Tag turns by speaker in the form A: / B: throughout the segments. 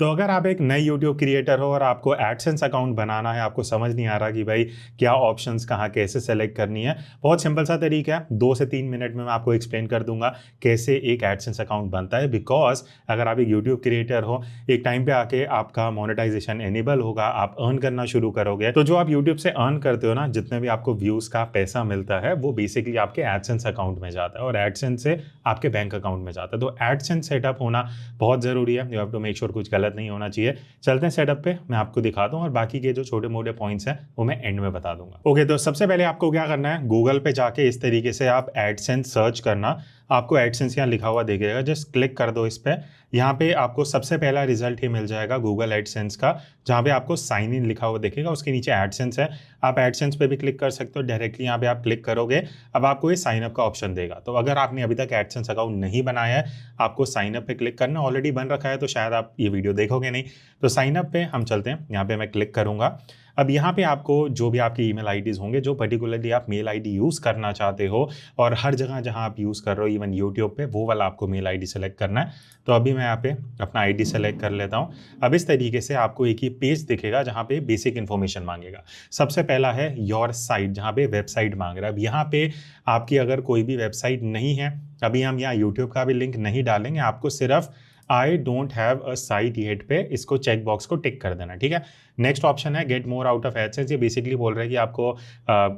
A: तो अगर आप एक नए यूट्यूब क्रिएटर हो और आपको एडसेंस अकाउंट बनाना है, आपको समझ नहीं आ रहा कि भाई क्या ऑप्शंस कहाँ कैसे सेलेक्ट करनी है, बहुत सिंपल सा तरीका है। 2 से 3 मिनट में मैं आपको एक्सप्लेन कर दूंगा कैसे एक एडसेंस अकाउंट बनता है। बिकॉज अगर आप एक यूट्यूब क्रिएटर हो, एक टाइम पे आके आपका मोनेटाइजेशन एनेबल होगा, आप अर्न करना शुरू करोगे, तो जो आप यूट्यूब से अर्न करते हो ना, जितने भी आपको व्यूज का पैसा मिलता है वो बेसिकली आपके एडसेंस अकाउंट में जाता है और एडसेंस से आपके बैंक अकाउंट में जाता है। तो एडसेंस सेटअप होना बहुत जरूरी है। You have to make sure कुछ गलत नहीं होना चाहिए। चलते हैं सेटअप पे, मैं आपको दिखाता हूँ और बाकी के जो छोटे मोटे पॉइंट्स हैं वो मैं एंड में बता दूंगा। ओके, तो सबसे पहले आपको क्या करना है, गूगल पे जाके इस तरीके से आप एडसेंस सर्च करना। आपको एडसेंस यहाँ लिखा हुआ दिखेगा, जस्ट क्लिक कर दो इस पे। यहाँ पे आपको सबसे पहला रिजल्ट ही मिल जाएगा गूगल एडसेंस का, जहाँ पे आपको साइन इन लिखा हुआ दिखेगा, उसके नीचे एडसेंस है। आप एडसेंस पे भी क्लिक कर सकते हो, डायरेक्टली यहाँ पे आप क्लिक करोगे, अब आपको ये साइन अप का ऑप्शन देगा। तो अगर आपने अभी तक एडसेंस अकाउंट नहीं बनाया है, आपको साइन अप पे क्लिक करना। ऑलरेडी बन रखा है तो शायद आप ये वीडियो देखोगे नहीं। तो साइन अप पे हम चलते हैं, यहाँ पे मैं क्लिक करूंगा। अब यहाँ पे आपको जो भी आपकी ईमेल आईडीज होंगे, जो पर्टिकुलरली आप मेल आईडी यूज़ करना चाहते हो और हर जगह जहाँ आप यूज़ कर रहे हो, इवन यूट्यूब पे, वो वाला आपको मेल आईडी सेलेक्ट करना है। तो अभी मैं यहाँ पे अपना आईडी सेलेक्ट कर लेता हूँ। अब इस तरीके से आपको एक ही पेज दिखेगा जहाँ पे बेसिक इन्फॉर्मेशन मांगेगा। सबसे पहला है योर साइट, जहाँ पे वेबसाइट मांग रहा है। अब यहाँ पे आपकी अगर कोई भी वेबसाइट नहीं है, अभी हम यहाँ यूट्यूब का भी लिंक नहीं डालेंगे, आपको सिर्फ I don't have a site yet पे इसको चेक बॉक्स को टिक कर देना, ठीक है। नेक्स्ट ऑप्शन है get more out of AdSense. ये बेसिकली बोल रहा है कि आपको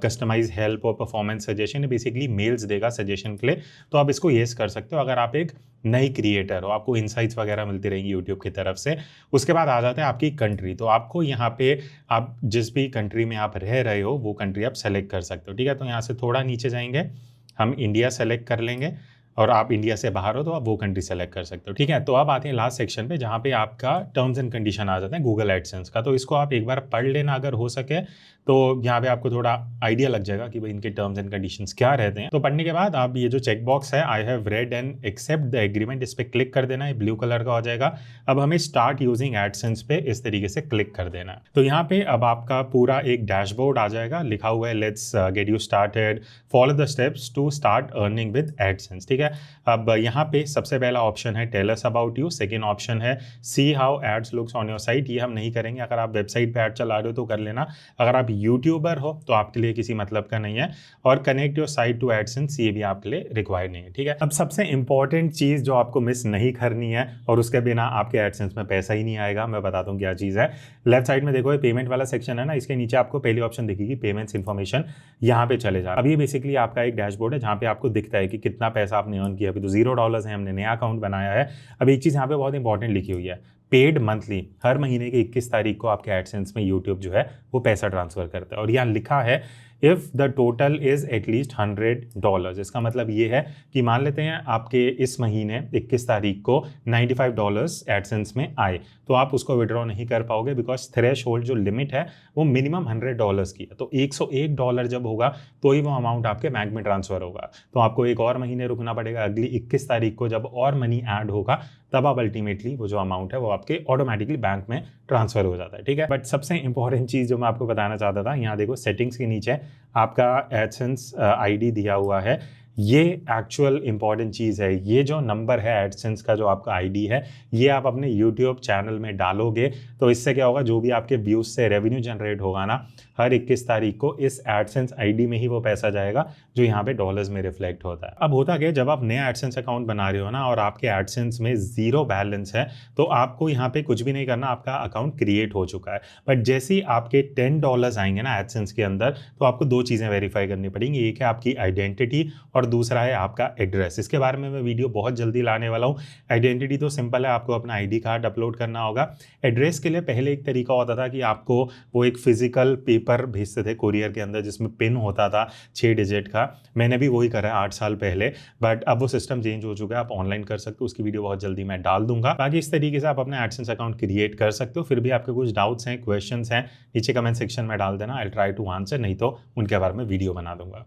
A: कस्टमाइज हेल्प और परफॉर्मेंस सजेशन, ये बेसिकली मेल्स देगा सजेशन के लिए। तो आप इसको येस कर सकते हो अगर आप एक नई क्रिएटर हो, आपको इनसाइट्स वगैरह मिलती रहेंगी यूट्यूब की तरफ से। उसके बाद आ जाता है आपकी कंट्री। तो आपको यहाँ पे आप जिस भी कंट्री में आप रह रहे हो वो कंट्री आप सेलेक्ट कर सकते हो, ठीक है। तो यहाँ से थोड़ा नीचे जाएंगे, हम इंडिया सेलेक्ट कर लेंगे और आप इंडिया से बाहर हो तो आप वो कंट्री सेलेक्ट कर सकते हो, ठीक है। तो अब आते हैं लास्ट सेक्शन पे, जहाँ पे आपका टर्म्स एंड कंडीशन आ जाते हैं गूगल एडसेंस का। तो इसको आप एक बार पढ़ लेना अगर हो सके, तो यहाँ पे आपको थोड़ा आइडिया लग जाएगा कि भाई इनके टर्म्स एंड कंडीशंस क्या रहते हैं। तो पढ़ने के बाद आप ये जो चेक बॉक्स है I have read and accept the agreement, इस पर क्लिक कर देना है, ब्लू कलर का हो जाएगा। अब हमें स्टार्ट यूजिंग एडसेंस पे इस तरीके से क्लिक कर देना है। तो यहाँ पे अब आपका पूरा एक डैशबोर्ड आ जाएगा, लिखा हुआ है let's get you started, follow the steps to start earning with AdSense, ठीक है। अब यहाँ पे सबसे पहला ऑप्शन है tell us about you, second option है see how ads looks on your site. ये हम नहीं करेंगे, अगर आप वेबसाइट पे ऐड चला रहे हो तो कर लेना, अगर आप यूट्यूबर हो तो आपके लिए किसी मतलब का नहीं है। और connect your site to AdSense, ये भी आपके लिए रिक्वायर्ड नहीं है, ठीक है। अब सबसे इंपॉर्टेंट चीज जो आपको मिस नहीं करनी है और उसके बिना आपके एडसेंस में पैसा ही नहीं आएगा, मैं बताता हूँ क्या चीज है। लेफ्ट साइड में देखो ये पेमेंट वाला सेक्शन है ना, इसके नीचे आपको पहली ऑप्शन दिखेगी पेमेंट्स इन्फॉर्मेशन, यहाँ पे चले जाए। अब ये बेसिकली आपका एक डैशबोर्ड है जहाँ पे आपको दिखता है कि कितना पैसा आपने अर्न किया। अभी तो $0 है, हमने नया अकाउंट बनाया है। अब एक चीज यहाँ पे बहुत इंपॉर्टेंट लिखी हुई है, पेड मंथली, हर महीने की 21 तारीख को आपके एडसेंस में यूट्यूब जो है वो पैसा ट्रांसफर करता है। और यहाँ लिखा है if the total is at least $100। इसका मतलब ये है कि मान लेते हैं आपके इस महीने 21 तारीख को $95 एडसेंस में आए, तो आप उसको विड्रॉ नहीं कर पाओगे, बिकॉज थ्रेश होल्ड जो लिमिट है वो मिनिमम $100 की है। तो $101 जब होगा तो ही वो अमाउंट आपके बैंक में ट्रांसफर होगा। तो आपको एक और महीने रुकना पड़ेगा, अगली 21 तारीख को जब और मनी ऐड होगा तब आप अल्टीमेटली वो जो अमाउंट है वो आपके ऑटोमेटिकली बैंक में ट्रांसफर हो जाता है, ठीक है। बट सबसे इंपॉर्टेंट चीज़ जो मैं आपको बताना चाहता था, यहाँ देखो सेटिंग्स के नीचे आपका एडसेंस आईडी दिया हुआ है। ये एक्चुअल इंपॉर्टेंट चीज़ है। ये जो नंबर है एडसेंस का, जो आपका आईडी है, ये आप अपने यूट्यूब चैनल में डालोगे तो इससे क्या होगा, जो भी आपके व्यूज से रेवेन्यू जनरेट होगा ना, हर 21 तारीख को इस एडसेंस आईडी में ही वो पैसा जाएगा जो यहाँ पे डॉलर्स में रिफ्लेक्ट होता है। अब होता क्या, जब आप नया एडसेंस अकाउंट बना रहे हो ना और आपके एडसेंस में जीरो बैलेंस है, तो आपको यहाँ पे कुछ भी नहीं करना, आपका अकाउंट क्रिएट हो चुका है। बट जैसे ही आपके $10 आएंगे ना एडसेंस के अंदर, तो आपको दो चीज़ें वेरीफाई करनी पड़ेंगी। एक है आपकी आइडेंटिटी और दूसरा है आपका एड्रेस। इसके बारे में मैं वीडियो बहुत जल्दी लाने वाला हूँ। आइडेंटिटी तो सिंपल है, आपको अपना आईडी कार्ड अपलोड करना होगा। एड्रेस के लिए पहले एक तरीका होता था कि आपको वो एक फिजिकल पेपर भेजते थे कुरियर के अंदर जिसमें पिन होता था 6 डिजिट का। मैंने भी वही करा है 8 साल पहले, बट अब वो सिस्टम चेंज हो चुका है, आप ऑनलाइन कर सकते हो। उसकी वीडियो बहुत जल्दी मैं डाल दूंगा। बाकी इस तरीके से आप अपना एडसेंस अकाउंट क्रिएट कर सकते हो। फिर भी आपके कुछ डाउट्स हैं, क्वेश्चंस हैं, नीचे कमेंट सेक्शन में डाल देना, आई ट्राई टू आंसर, नहीं तो उनके बारे में वीडियो बना दूंगा।